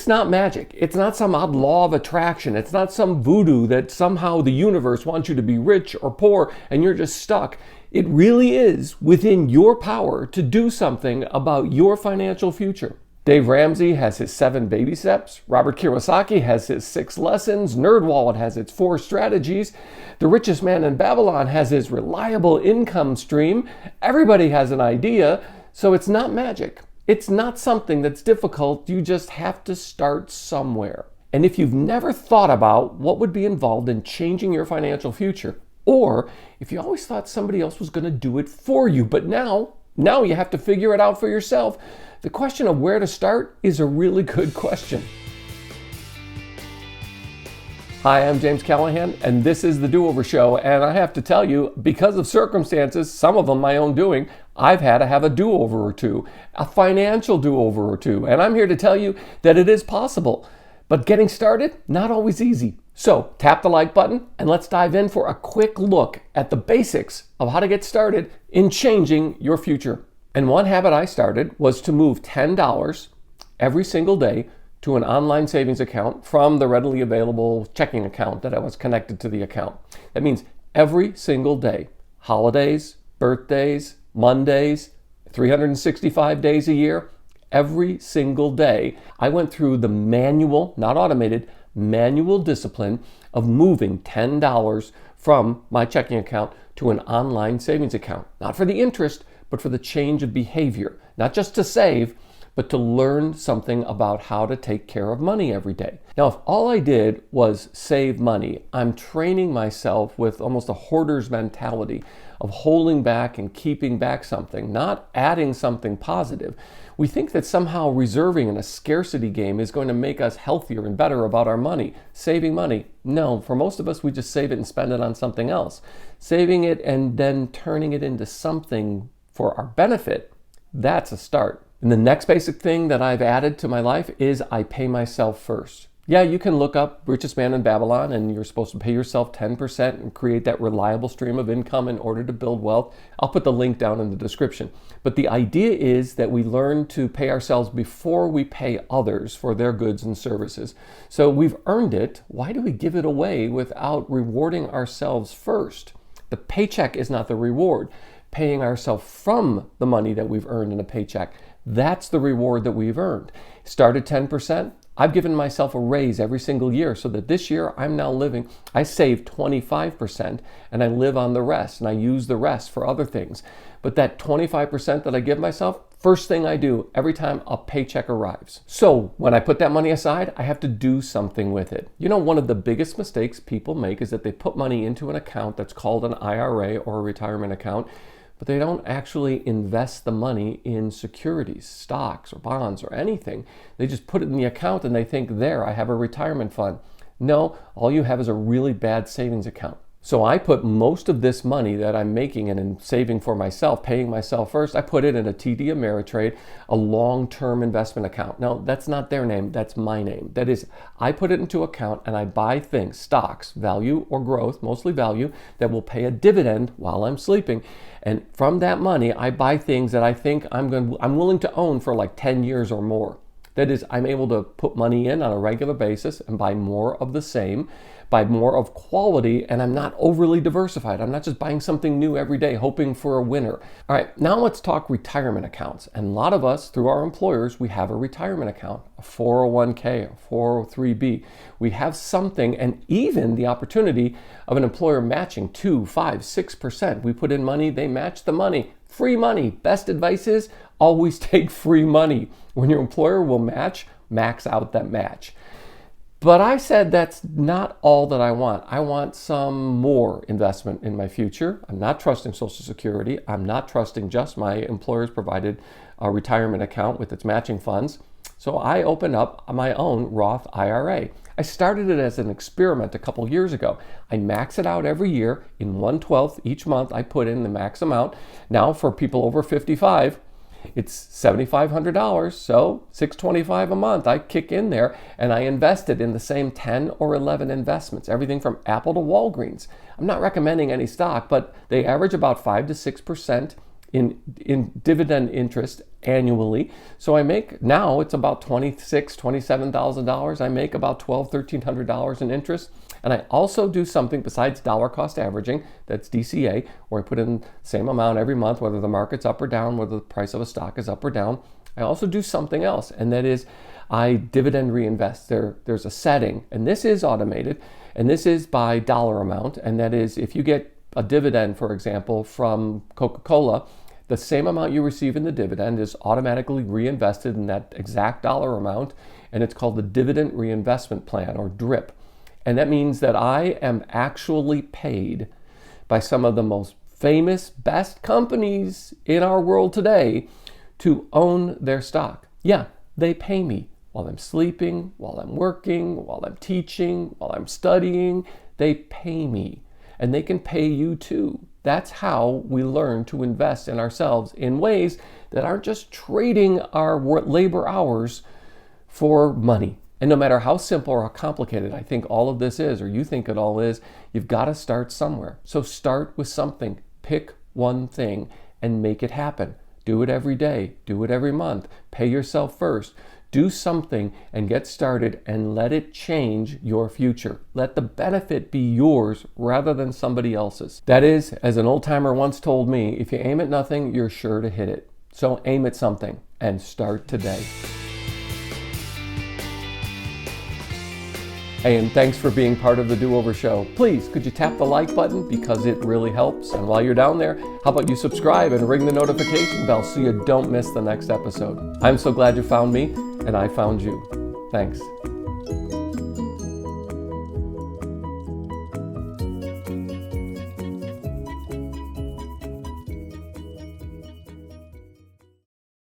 not magic. It's not some odd law of attraction. It's not some voodoo that somehow the universe wants you to be rich or poor and you're just stuck. It really is within your power to do something about your financial future. Dave Ramsey has his 7 baby steps. Robert Kiyosaki has his 6 lessons. NerdWallet has its 4 strategies. The richest man in Babylon has his reliable income stream. Everybody has an idea, so it's not magic. It's not something that's difficult. You just have to start somewhere. And if you've never thought about what would be involved in changing your financial future, or if you always thought somebody else was going to do it for you, but now you have to figure it out for yourself, the question of where to start is a really good question. Hi, I'm James Callahan, and this is the Do-Over Show. And I have to tell you, because of circumstances, some of them my own doing, I've had to have a do-over or two, a financial do-over or two. And I'm here to tell you that it is possible. But getting started, not always easy. So tap the like button and let's dive in for a quick look at the basics of how to get started in changing your future. And one habit I started was to move $10 every single day to an online savings account from the readily available checking account that I was connected to the account. That means every single day, holidays, birthdays, Mondays, 365 days a year, every single day, I went through the manual, not automated, manual discipline of moving $10 from my checking account to an online savings account. Not for the interest, but for the change of behavior. Not just to save, but to learn something about how to take care of money every day. Now, if all I did was save money, I'm training myself with almost a hoarder's mentality of holding back and keeping back something, not adding something positive. We think that somehow reserving in a scarcity game is going to make us healthier and better about our money, saving money. No, for most of us, we just save it and spend it on something else. Saving it and then turning it into something for our benefit, that's a start. And the next basic thing that I've added to my life is I pay myself first. Yeah, you can look up Richest Man in Babylon and you're supposed to pay yourself 10% and create that reliable stream of income in order to build wealth. I'll put the link down in the description. But the idea is that we learn to pay ourselves before we pay others for their goods and services. So we've earned it. Why do we give it away without rewarding ourselves first? The paycheck is not the reward. Paying ourselves from the money that we've earned in a paycheck, that's the reward that we've earned. Start at 10%. I've given myself a raise every single year so that this year I save 25% and I live on the rest and I use the rest for other things. But that 25% that I give myself, first thing I do every time a paycheck arrives. So when I put that money aside, I have to do something with it. You know, one of the biggest mistakes people make is that they put money into an account that's called an IRA or a retirement account, but they don't actually invest the money in securities, stocks or bonds or anything. They just put it in the account and they think, there, I have a retirement fund. No, all you have is a really bad savings account. So I put most of this money that I'm making and in saving for myself, paying myself first, I put it in a TD Ameritrade, a long-term investment account. Now, that's not their name, that's my name. That is, I put it into account and I buy things, stocks, value or growth, mostly value, that will pay a dividend while I'm sleeping. And from that money, I buy things that I think I'm willing to own for like 10 years or more. That is, I'm able to put money in on a regular basis and buy more of the same, buy more of quality, and I'm not overly diversified. I'm not just buying something new every day, hoping for a winner. All right, now let's talk retirement accounts. And a lot of us, through our employers, we have a retirement account, a 401k, a 403b. We have something, and even the opportunity of an employer matching 2, 5, 6%. We put in money, they match the money. Free money. Best advice is always take free money. When your employer will match, max out that match. But I said that's not all that I want. I want some more investment in my future. I'm not trusting Social Security. I'm not trusting just my employer's provided retirement account with its matching funds. So I opened up my own Roth IRA. I started it as an experiment a couple years ago. I max it out every year in 1/12 each month. I put in the max amount. Now for people over 55, it's $7,500, so $625 a month. I kick in there and I invested in the same 10 or 11 investments, everything from Apple to Walgreens. I'm not recommending any stock, but they average about 5 to 6% in dividend interest annually. So I make, now it's about $26,000, $27,000. I make about $1,200, $1,300 in interest. And I also do something besides dollar cost averaging, that's DCA, where I put in the same amount every month, whether the market's up or down, whether the price of a stock is up or down. I also do something else, and that is I dividend reinvest. There's a setting, and this is automated, and this is by dollar amount, and that is if you get a dividend, for example, from Coca-Cola, the same amount you receive in the dividend is automatically reinvested in that exact dollar amount, and it's called the Dividend Reinvestment Plan, or DRIP. And that means that I am actually paid by some of the most famous, best companies in our world today to own their stock. Yeah, they pay me while I'm sleeping, while I'm working, while I'm teaching, while I'm studying. They pay me, and they can pay you too. That's how we learn to invest in ourselves in ways that aren't just trading our labor hours for money. And no matter how simple or how complicated I think all of this is, or you think it all is, you've got to start somewhere. So start with something. Pick one thing and make it happen. Do it every day. Do it every month. Pay yourself first. Do something and get started and let it change your future. Let the benefit be yours rather than somebody else's. That is, as an old timer once told me, if you aim at nothing, you're sure to hit it. So aim at something and start today. Hey, and thanks for being part of the Do-Over Show. Please, could you tap the like button because it really helps? And while you're down there, how about you subscribe and ring the notification bell so you don't miss the next episode? I'm so glad you found me, and I found you. Thanks.